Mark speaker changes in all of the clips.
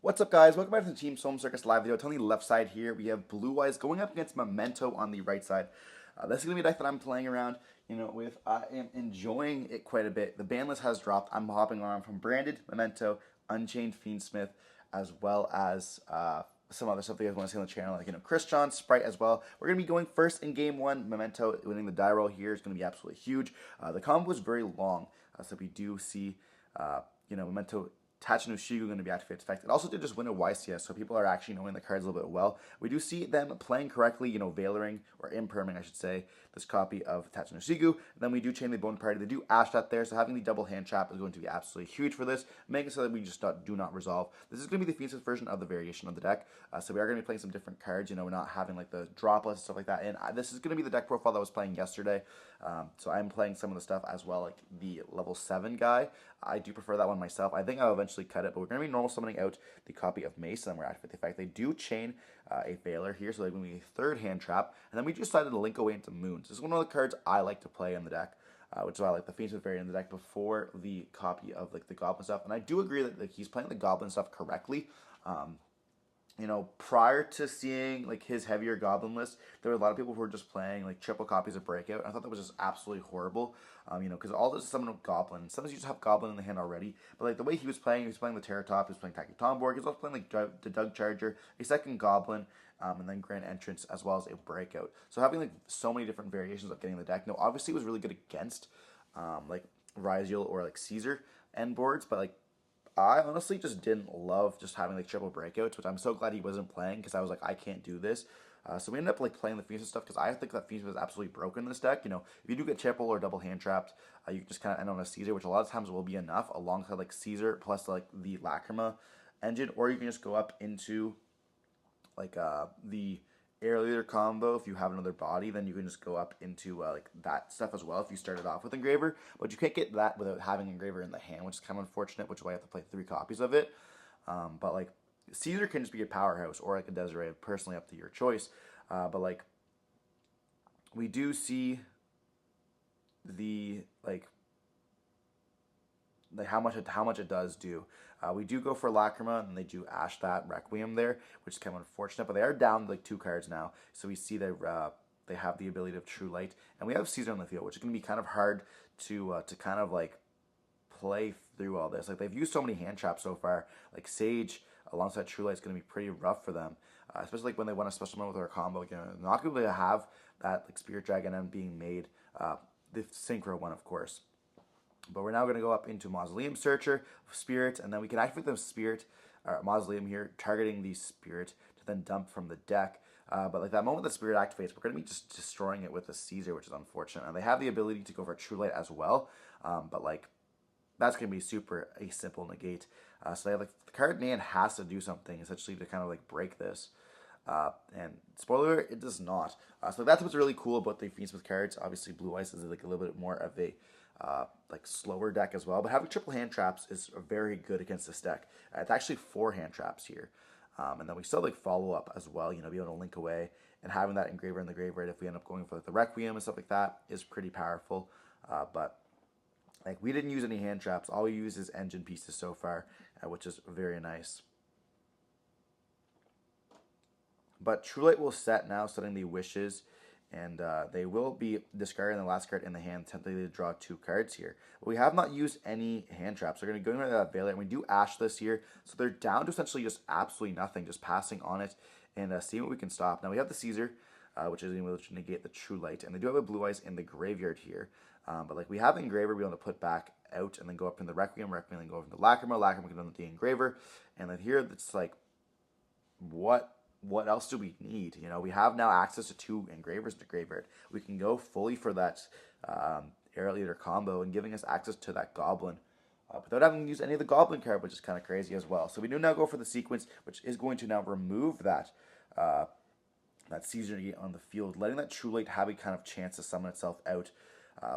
Speaker 1: What's up, guys? Welcome back to the Team Solemn Circus live video. On the left side here, we have Blue Eyes going up against Memento on the right side. This is going to be a deck that I'm playing around, with. I am enjoying it quite a bit. The ban list has dropped. I'm hopping on from Branded, Memento, Unchained Fiendsmith, as well as some other stuff that you guys want to see on the channel, like, Christian, Sprite as well. We're going to be going first in game one. Memento winning the die roll here is going to be absolutely huge. The combo is very long, so we do see, Memento Tachino going to be activated effect. It also did just win a YCS, so people are actually knowing the cards a little bit well. We do see them playing correctly, Veiling, or imperming, I should say, this copy of Tachino. Then we do chain the Bone Party. They do Ash that there, so having the double hand trap is going to be absolutely huge for this, making it so that we just do not resolve. This is going to be the Fiendsmith version of the variation of the deck, so we are going to be playing some different cards, we're not having like the droplets and stuff like that. And this is going to be the deck profile that I was playing yesterday, so I'm playing some of the stuff as well, like the level 7 guy. I do prefer that one myself. I think I'll eventually cut it, but we're going to be normal summoning out the copy of Mace, and then we're activate the effect. They do chain a Veiler here, so they're going to be a third hand trap, and then we just decided to link away into Moons. This is one of the cards I like to play in the deck, which is why I like the Fiendsmith variant in the deck before the copy of like the Goblin stuff. And I do agree that he's playing the Goblin stuff correctly. Prior to seeing like his heavier Goblin list, there were a lot of people who were just playing like triple copies of Breakout. I thought that was just absolutely horrible. Because all this is summon of Goblin. Sometimes you just have Goblin in the hand already. But like the way he was playing the Terratop, he was playing Tacky Tomborg, he was also playing like the Doug Charger, a second Goblin, and then Grand Entrance, as well as a Breakout. So having like so many different variations of getting the deck. No, obviously it was really good against like Ryziel or like Caesar end boards, but like I honestly just didn't love just having like triple breakouts, which I'm so glad he wasn't playing, because I was like, I can't do this. So we ended up like playing the Fiendsmith stuff, because I think that Fiendsmith is absolutely broken in this deck. If you do get triple or double hand trapped, you can just kind of end on a Caesar, which a lot of times will be enough, alongside like Caesar plus like the Lacrima engine, or you can just go up into like the air leader combo. If you have another body, then you can just go up into like that stuff as well if you started off with Engraver. But you can't get that without having Engraver in the hand, which is kind of unfortunate, which is why you have to play 3 copies of it. But like Caesar can just be a powerhouse, or like a Desiree, personally up to your choice. But like we do see the how much it does do. We do go for Lacrima, and they do Ash that Requiem there, which is kind of unfortunate. But they are down like 2 cards now, so we see that they have the ability of True Light, and we have Caesar on the field, which is going to be kind of hard to kind of like play through all this. Like, they've used so many hand traps so far. Like Sage alongside True Light is going to be pretty rough for them, especially like when they want a special summon with their combo. They're not going to be able to have that like Spirit Dragon end being made. The Synchro one, of course. But we're now going to go up into Mausoleum Searcher, Spirit, and then we can activate the Spirit, Mausoleum here, targeting the Spirit to then dump from the deck. But like that moment the Spirit activates, we're going to be just destroying it with the Caesar, which is unfortunate. And they have the ability to go for True Light as well, but like that's going to be super a simple negate. So they have like the card in hand has to do something essentially to kind of like break this. And spoiler, it does not. So that's what's really cool about the Fiendsmith cards. Obviously, Blue Eyes is like a little bit more of a like slower deck as well, but having triple hand traps is very good against this deck. It's actually 4 hand traps here, and then we still like follow up as well. Be able to link away, and having that Engraver in the graveyard if we end up going for like the Requiem and stuff like that is pretty powerful. But like we didn't use any hand traps. All we use is engine pieces so far, which is very nice. But True Light will set now, setting the Wishes, and they will be discarding the last card in the hand, tempting to draw 2 cards here. But we have not used any hand traps. They're going to go into that Veiler, and we do Ash this here, so they're down to essentially just absolutely nothing, just passing on it and seeing what we can stop. Now we have the Caesar, which is able to negate the True Light, and they do have a Blue Eyes in the graveyard here. But like we have Engraver, we're able to put back out and then go up in the Requiem, then go over to Lacrima, Lacrima can do the Engraver, and then here it's like, what else do we need? We have now access to 2 Engravers in the graveyard. We can go fully for that Air Leader combo and giving us access to that Goblin without having to use any of the Goblin card, which is kind of crazy as well. So we do now go for the sequence, which is going to now remove that Caesar on the field, letting that True Light have a kind of chance to summon itself out.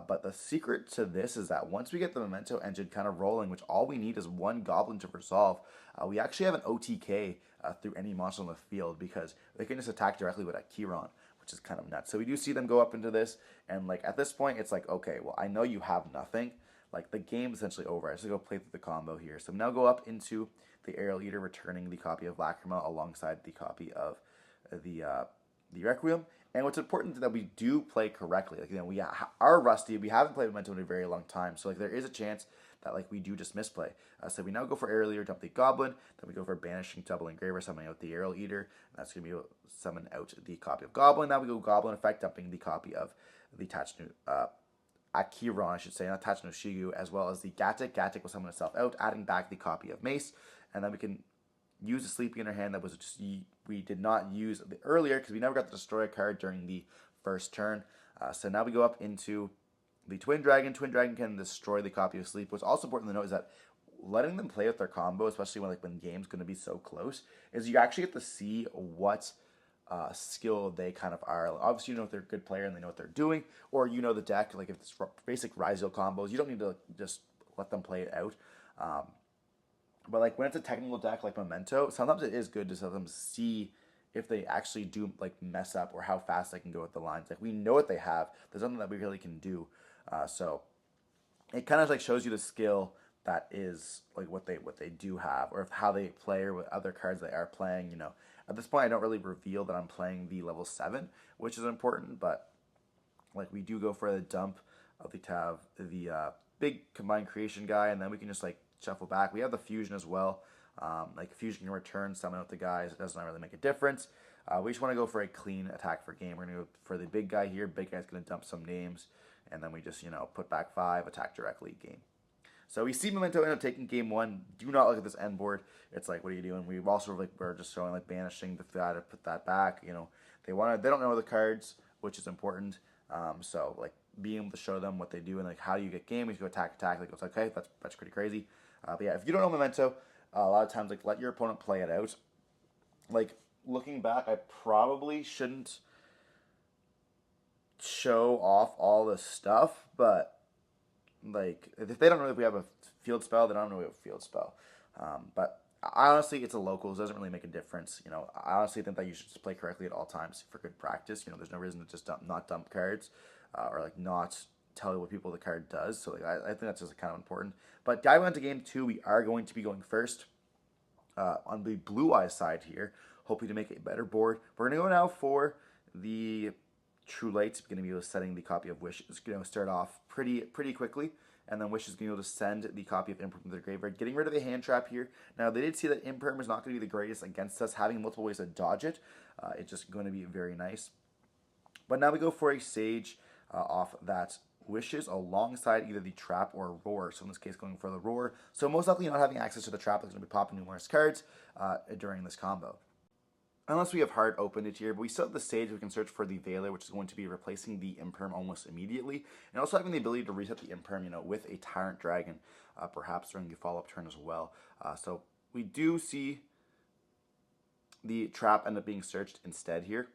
Speaker 1: But the secret to this is that once we get the Memento engine kind of rolling, which all we need is 1 Goblin to resolve, we actually have an OTK through any monster on the field, because they can just attack directly with that Chiron, which is kind of nuts. So we do see them go up into this, and like at this point, it's like, okay, well, I know you have nothing. Like the game's essentially over. I just go play through the combo here. So now go up into the Aerial Eater, returning the copy of Lacrima alongside the copy of the Requiem. And what's important is that we do play correctly. Like, you know, we are rusty. We haven't played Memento in a very long time, so like there is a chance that like we do just misplay. So we now go for Aerial Eater, dump the Goblin. Then we go for Banishing Double Engraver, summoning out the Aerial Eater. And that's going to be summon out the copy of Goblin. Now we go Goblin Effect, dumping the copy of the Tachnu Akiron, I should say, not Tachnu Shigu, as well as the Gatic. Gatic will summon itself out, adding back the copy of Mace. And then we can use a Sleepy in our hand that was just we did not use earlier because we never got to destroy a card during the first turn. So now we go up into the Twin Dragon. Twin Dragon can destroy the copy of Sleep. What's also important to note is that letting them play with their combo, especially when game's going to be so close, is you actually get to see what skill they kind of are. Obviously, you know if they're a good player and they know what they're doing, or you know the deck. Like if it's basic Ryzeal combos, you don't need to just let them play it out. But like when it's a technical deck like Memento, sometimes it is good to sometimes see if they actually do like mess up or how fast they can go with the lines. Like we know what they have. There's something that we really can do. So it kind of like shows you the skill that is like what they do have, or if how they play or what other cards they are playing. You know, at this point I don't really reveal that I'm playing the level 7, which is important. But like we do go for the dump of the big combined creation guy, and then we can just like shuffle back. We have the fusion as well. Like fusion can return, summon out the guys. It doesn't really make a difference. We just want to go for a clean attack for game. We're gonna go for the big guy here. Big guy's gonna dump some names, and then we just put back 5, attack directly, game. So we see Memento end up taking game 1. Do not look at this end board. It's like, what are you doing? We've also we're just showing like banishing the guy to put that back. You know, they don't know the cards, which is important. So like being able to show them what they do and like how you get game. We go attack. Like it's okay. That's pretty crazy. But yeah, if you don't know Memento, a lot of times like let your opponent play it out. Like looking back, I probably shouldn't show off all the stuff, but like if they don't know if we have a field spell, they don't know we have a field spell. But I honestly, it's a locals. It doesn't really make a difference. You know, I honestly think that you should just play correctly at all times for good practice. You know, there's no reason to just not dump cards or like not tell what people the card does. So like I think that's just kind of important. But diving into game 2, we are going to be going first on the Blue Eyes side here, hoping to make a better board. We're gonna go now for the True Light. We're gonna be able to setting the copy of Wish. It's gonna start off pretty quickly. And then Wish is going to be able to send the copy of Imperm to the graveyard, getting rid of the hand trap here. Now, they did see that Imperm is not going to be the greatest against us, having multiple ways to dodge it. It's just going to be very nice. But now we go for a Sage off that Wishes alongside either the Trap or Roar. So in this case, going for the Roar. So most likely not having access to the Trap is going to be popping numerous cards during this combo. Unless we have hard opened it here, but we still have the Sage. We can search for the Veiler, which is going to be replacing the Imperm almost immediately. And also having the ability to reset the Imperm, with a Tyrant Dragon, perhaps during the follow-up turn as well. So we do see the Trap end up being searched instead here.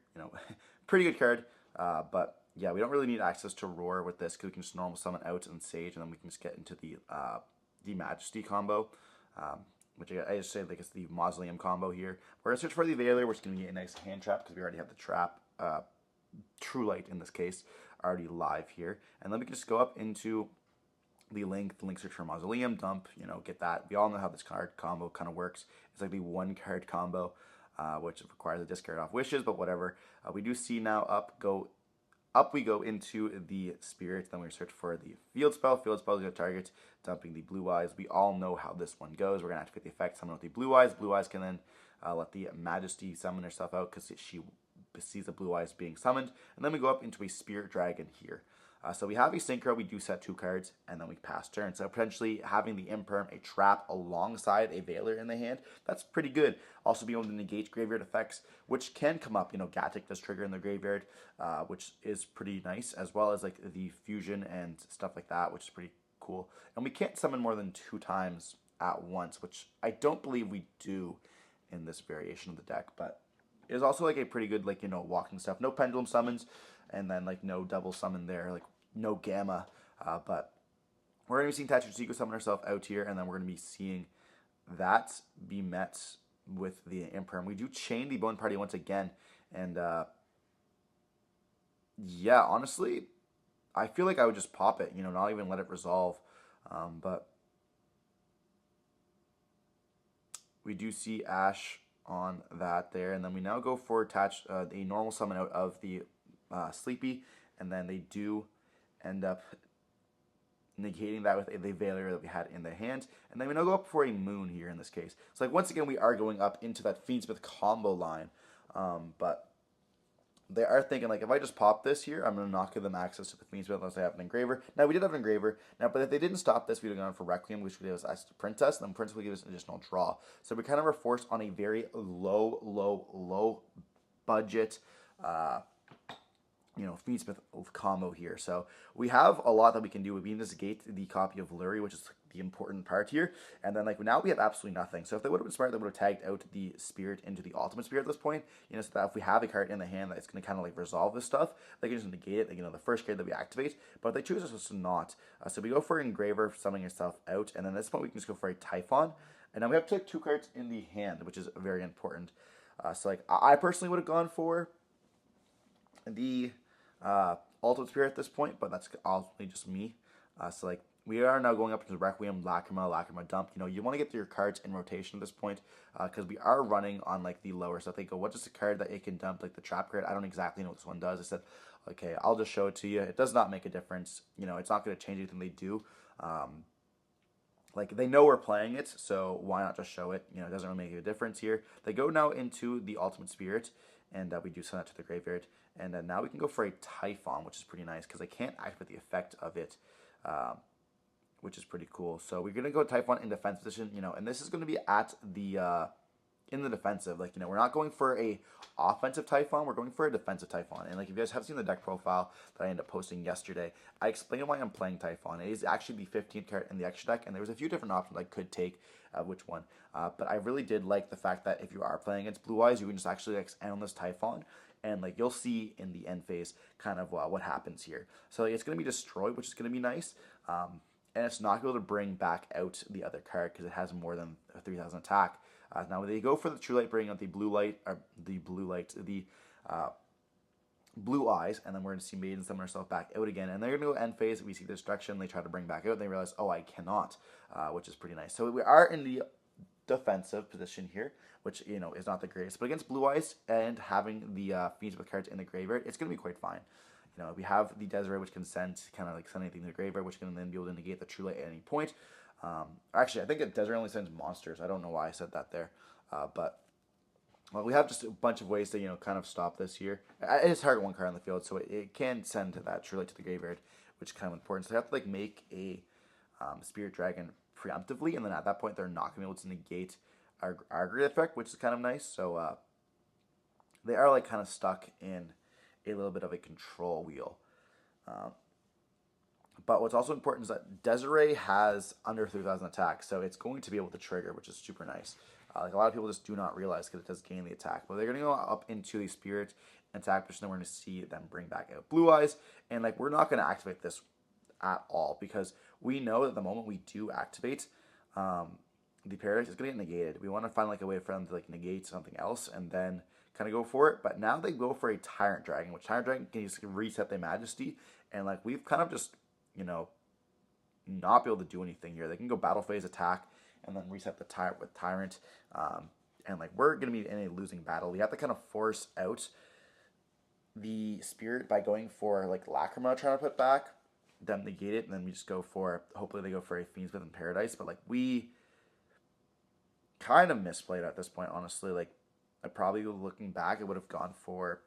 Speaker 1: Pretty good card, but yeah, we don't really need access to Roar with this because we can just normal summon out and Sage, and then we can just get into the Majesty combo. Which I just say like it's the Mausoleum combo here. We're going to search for the Veiler, which is going to be a nice hand trap because we already have the trap, True Light in this case, already live here. And then we can just go up into the link search for Mausoleum, dump, get that. We all know how this card combo kind of works. It's like the 1-card combo, which requires a discard off Wishes, but whatever. We do see now up we go into the Spirit, then we search for the Field Spell. Field Spell is going to target dumping the Blue Eyes. We all know how this one goes. We're going to activate the effect, summon with the Blue Eyes. Blue Eyes can then let the Majesty summon herself out because she sees the Blue Eyes being summoned. And then we go up into a Spirit Dragon here. So we have a Synchro, we do set 2 cards, and then we pass turn. So potentially having the Imperm, a Trap, alongside a Veiler in the hand, that's pretty good. Also being able to negate graveyard effects, which can come up. Gatic does trigger in the graveyard, which is pretty nice, as well as like the Fusion and stuff like that, which is pretty cool. And we can't summon more than 2 times at once, which I don't believe we do in this variation of the deck, but it is also like a pretty good, walking stuff. No Pendulum summons, and then like no double summon there, like no Gamma, but we're going to be seeing Tachidousigo summon herself out here, and then we're going to be seeing that be met with the Imperm. We do chain the Bone Party once again, and yeah, honestly, I feel like I would just pop it, not even let it resolve, but we do see Ash on that there, and then we now go for attach a normal summon out of the Sleepy, and then they do end up negating that with the Veiler that we had in the hand, and then we now go up for a Moon here in this case. So like once again we are going up into that Fiendsmith combo line, but they are thinking like if I just pop this here, I'm going to not give them access to the Fiendsmith unless I have an Engraver. Now we did have an Engraver, now but if they didn't stop this, we'd have gone for Requiem, which would give us access to Print Test, and then Print Test would give us an additional draw. So we kind of are forced on a very low budget Fiendsmith combo here. So we have a lot that we can do. We can just gate the copy of Lurie, which is the important part here. And then like now we have absolutely nothing. So if they would have been smart, they would have tagged out the Spirit into the Ultimate Spirit at this point. So that if we have a card in the hand that it's going to kind of like resolve this stuff, they can just negate it. Like, the first card that we activate. But if they choose us to not. So we go for Engraver, summoning yourself out. And then at this point we can just go for a Typhon. And now we have to take 2 cards in the hand, which is very important. So like I personally would have gone for the Ultimate Spirit at this point, but that's ultimately just me. So like we are now going up into Requiem, Lacrima, Dump. You want to get your cards in rotation at this point because we are running on like the lower stuff. They go, what is the card that it can dump? Like the Trap card. I don't exactly know what this one does. I said, okay, I'll just show it to you. It does not make a difference. It's not going to change anything they do. Like they know we're playing it, so why not just show it? It doesn't really make a difference here. They go now into the Ultimate Spirit, and we do send that to the graveyard. And then now we can go for a Typhon, which is pretty nice because I can't activate the effect of it, which is pretty cool. So we're gonna go Typhon in defense position, and this is gonna be at the in the defensive. Like we're not going for a offensive Typhon, we're going for a defensive Typhon. And like if you guys have seen the deck profile that I ended up posting yesterday, I explained why I'm playing Typhon. It is actually the 15th card in the extra deck, and there was a few different options I could take. Which one? But I really did like the fact that if you are playing against Blue Eyes, you can just actually like end on this Typhon. And like you'll see in the end phase kind of what happens here. So like, it's going to be destroyed, which is going to be nice. And it's not going to bring back out the other card because it has more than 3,000 attack. Now they go for the True Light, bringing out the Blue Eyes, and then we're going to see Maiden summon herself back out again. And they're going to go end phase. We see the destruction. They try to bring back out. They realize, oh, I cannot, which is pretty nice. So we are in the defensive position here, which is not the greatest, but against Blue Eyes and having the Fiendsmith cards in the graveyard, it's going to be quite fine. We have the Desiree, which can send anything to the graveyard, which can then be able to negate the True Light at any point. Actually, I think Desiree only sends monsters. I don't know why I said that there, but well, we have just a bunch of ways to kind of stop this here. It is target 1 card on the field, so it can send that True Light to the graveyard, which is kind of important. So they have to like make a Spirit Dragon preemptively, and then at that point they're not going to be able to negate our great effect, which is kind of nice. So they are like kind of stuck in a little bit of a control wheel. But what's also important is that Desiree has under 3,000 attack, so it's going to be able to trigger, which is super nice. Like a lot of people just do not realize because it does gain the attack. But they're going to go up into the Spirit attack position, and we're going to see them bring back out Blue Eyes. And like we're not going to activate this at all because we know that the moment we do activate the Paradise, it's going to get negated. We want to find like a way for them to like negate something else and then kind of go for it. But now they go for a Tyrant Dragon, which Tyrant Dragon can just reset their Majesty, and like we've kind of just not be able to do anything here. They can go battle phase attack and then reset the Tyrant with Tyrant, and like we're going to be in a losing battle. We have to kind of force out the Spirit by going for like Lacrima, trying to put back, them negate it, and then we just go for, hopefully they go for a Fiendsmith in Paradise. But like we kind of misplayed at this point, honestly. Like I probably, looking back, I would have gone for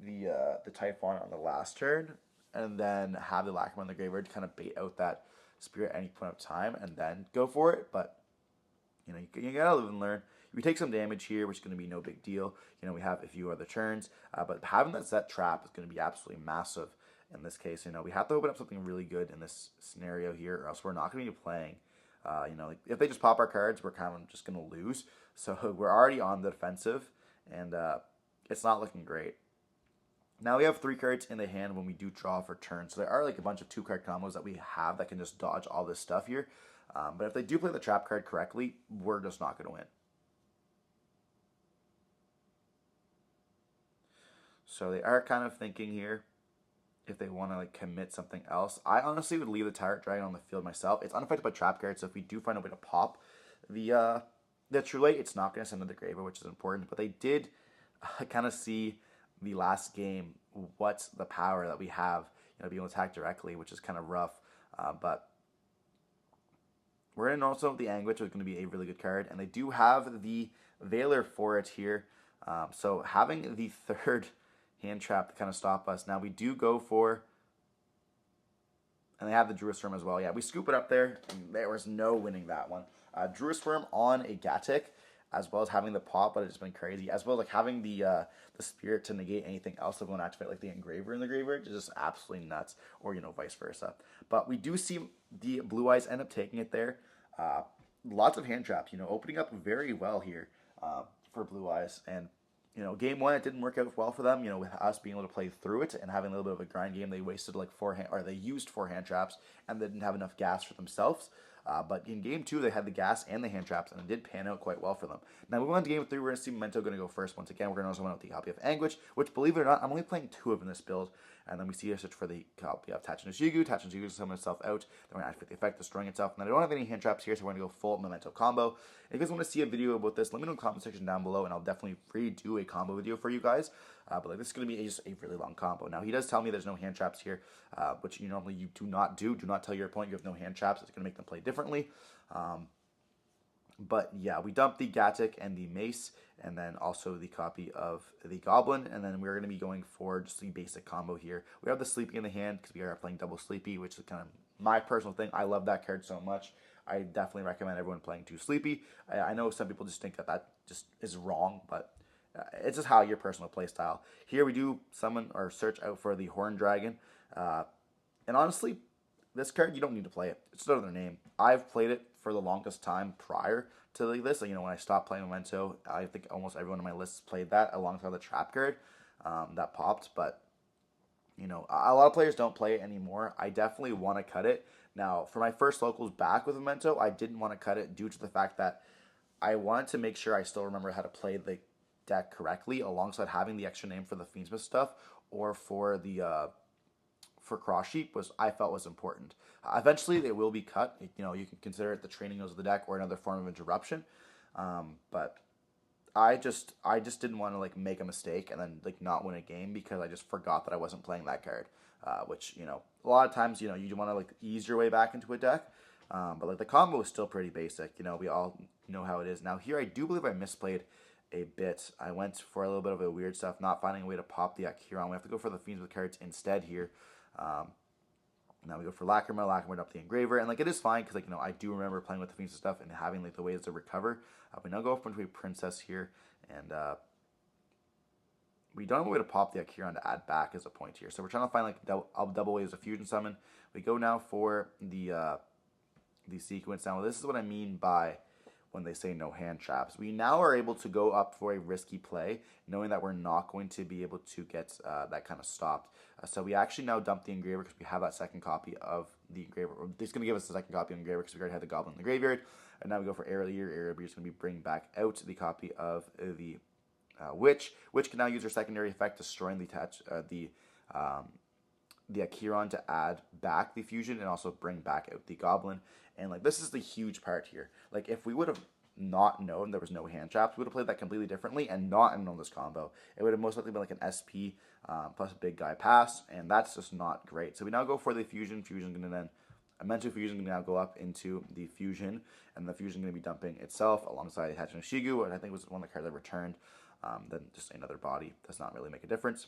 Speaker 1: the Typhon on the last turn, and then have the Lacrima in the graveyard to kind of bait out that Spirit at any point of time, and then go for it. But you gotta live and learn. We take some damage here, which is going to be no big deal. We have a few other turns, but having that set trap is going to be absolutely massive in this case. We have to open up something really good in this scenario here, or else we're not going to be playing. Like if they just pop our cards, we're kind of just going to lose. So we're already on the defensive, and it's not looking great. Now we have 3 cards in the hand when we do draw for turn. So there are like a bunch of 2-card combos that we have that can just dodge all this stuff here. But if they do play the trap card correctly, we're just not going to win. So they are kind of thinking here if they want to like commit something else. I honestly would leave the Tyrant Dragon on the field myself. It's unaffected by trap cards, so if we do find a way to pop the the True Light, it's not going to send to the graveyard, which is important, but they did kind of see the last game what's the power that we have, being able to attack directly, which is kind of rough. But we're in also the Anguish, which is going to be a really good card, and they do have the Veiler for it here. So having the third hand trap to kind of stop us. Now we do go for, and they have the Druid Swarm as well. Yeah, we scoop it up there, and there was no winning that one. Druid Swarm on a Gatic, as well as having the pop, but it's just been crazy. As well as like having the Spirit to negate anything else that won't activate, like the Engraver in the graveyard, is just absolutely nuts, or vice versa. But we do see the Blue Eyes end up taking it there. Lots of hand traps, opening up very well here for Blue Eyes. And game one, it didn't work out well for them. With us being able to play through it and having a little bit of a grind game, they wasted like they used 4 hand traps and they didn't have enough gas for themselves. But in game 2, they had the gas and the hand traps, and it did pan out quite well for them. Now, moving on to game 3, we're going to see Memento going to go first. Once again, we're going to also want the copy of Anguish, which, believe it or not, I'm only playing 2 of in this build. And then we see a search for the copy of Tachinoshige. Tachinoshige is summon itself out. Then we're going to activate the effect, destroying itself. And then I don't have any hand traps here, so we're going to go full Memento combo. If you guys want to see a video about this, let me know in the comment section down below, and I'll definitely redo a combo video for you guys. But this is going to be just a really long combo. Now, he does tell me there's no hand traps here, which normally you do not do. Do not tell your opponent you have no hand traps. It's going to make them play differently. But yeah, we dumped the Gatic and the Mace, and then also the copy of the Goblin, and then we're going to be going for just the basic combo here. We have the Sleepy in the hand because we are playing double Sleepy, which is kind of my personal thing. I love that card so much. I definitely recommend everyone playing 2 Sleepy. I know some people just think that just is wrong, but it's just how your personal play style. Here we do summon or search out for the Horn Dragon, and honestly, this card, you don't need to play it. It's another name. I've played it for the longest time prior to this. When I stopped playing Memento, I think almost everyone on my list played that alongside the trap card that popped. But, a lot of players don't play it anymore. I definitely want to cut it. Now, for my first locals back with Memento, I didn't want to cut it due to the fact that I wanted to make sure I still remember how to play the deck correctly alongside having the extra name for the Fiendsmith stuff or for the for Cross Sheep I felt was important. Eventually, they will be cut. You can consider it the training nose of the deck or another form of interruption. But I just didn't want to make a mistake and then not win a game because I just forgot that I wasn't playing that card. Which a lot of times you want to ease your way back into a deck. But the combo is still pretty basic. We all know how it is. Now here, I do believe I misplayed a bit. I went for a little bit of a weird stuff, not finding a way to pop the Akiron. We have to go for the Fiends with cards instead here. Now we go for Lacrima up the Engraver, and it is fine because I do remember playing with the Fiends and stuff and having the ways to recover. We now go up into a Princess here, and we don't have a way to pop the Akiron to add back as a point here. So we're trying to find double ways of fusion summon. We go now for the sequence. Now this is what I mean by when they say no hand traps. We now are able to go up for a risky play, knowing that we're not going to be able to get that kind of stopped. So we actually now dump the Engraver because we have that second copy of the Engraver. It's going to give us the second copy of Engraver because we already had the Goblin in the graveyard. And now we go for Airleer. Airleer is going to be bring back out the copy of the Witch. Witch can now use her secondary effect, destroying the Akiron to add back the fusion and also bring back out the Goblin. And this is the huge part here. If we would have not known there was no hand traps, we would have played that completely differently and not known this combo. It would have most likely been an SP plus a big guy pass, and that's just not great. So we now go for the fusion. Fusion going to then Memento fusion going to now go up into the fusion, and the fusion going to be dumping itself alongside Hachinoshige, which I think was one of the cards I returned. Then just another body does not really make a difference.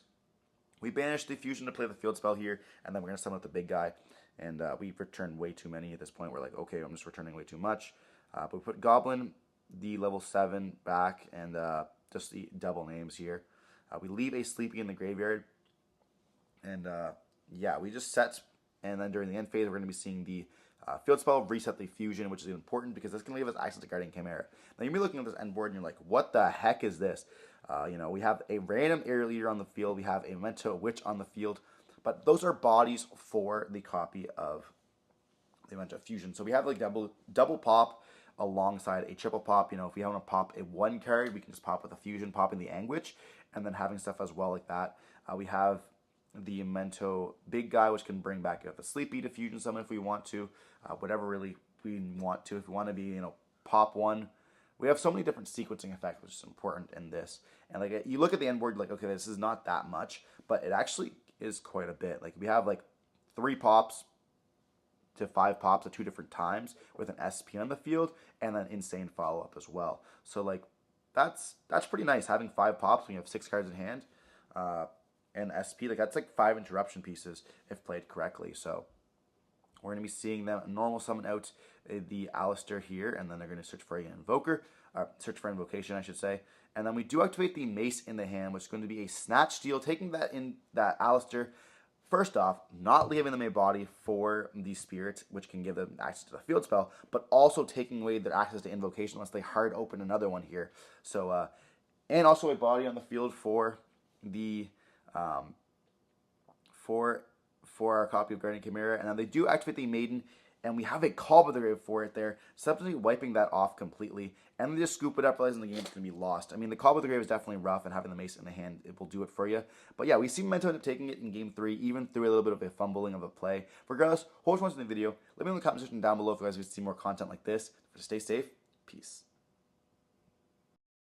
Speaker 1: We banish the fusion to play the field spell here, and then we're going to summon up the big guy. And we return way too many at this point. We're okay, I'm just returning way too much. But we put Goblin, the level 7 back, and just the double names here. We leave a Sleepy in the graveyard. And yeah, we just set. And then during the end phase, we're going to be seeing the field spell reset the fusion, which is important because that's going to give us access to Guardian Chimera. Now you're looking at this end board and you're like, what the heck is this? We have a random air leader on the field. We have a Memento Witch on the field. But those are bodies for the copy of the Memento Fusion. So we have double pop alongside a triple pop. If we want to pop a 1 card, we can just pop with a Fusion, popping the Anguish, and then having stuff as well like that. We have the Memento big guy, which can bring back the Sleepy to Fusion summon if we want to. Whatever really we want to. If we want to be, pop 1 we have so many different sequencing effects, which is important in this. And like you look at the end board, like, okay, this is not that much, but it actually is quite a bit. Like we have like 3 pops to 5 pops at 2 different times with an SP on the field and then insane follow up as well. So like that's pretty nice having 5 pops when you have 6 cards in hand, and SP. Like that's like 5 interruption pieces if played correctly. So we're going to be seeing them normal summon out the Alistair here, and then they're going to search for an invoker, search for invocation, I should say. And then we do activate the Mace in the hand, which is going to be a snatch steal, taking that Alistair. First off, not leaving them a body for the Spirit, which can give them access to the field spell, but also taking away their access to invocation once they hard open another one here. So, and also a body on the field for the for our copy of Guardian Chimera. And then they do activate the Maiden, and we have a Call by the Grave for it there, subsequently wiping that off completely. And they just scoop it up, realizing the game's going to be lost. I mean, the Call by the Grave is definitely rough, and having the Mace in the hand, it will do it for you. But yeah, we see Memento end up taking it in Game 3, even through a little bit of a fumbling of a play. Regardless, hope you watched the video. Let me know in the comment section down below if you guys want to see more content like this. Stay safe. Peace.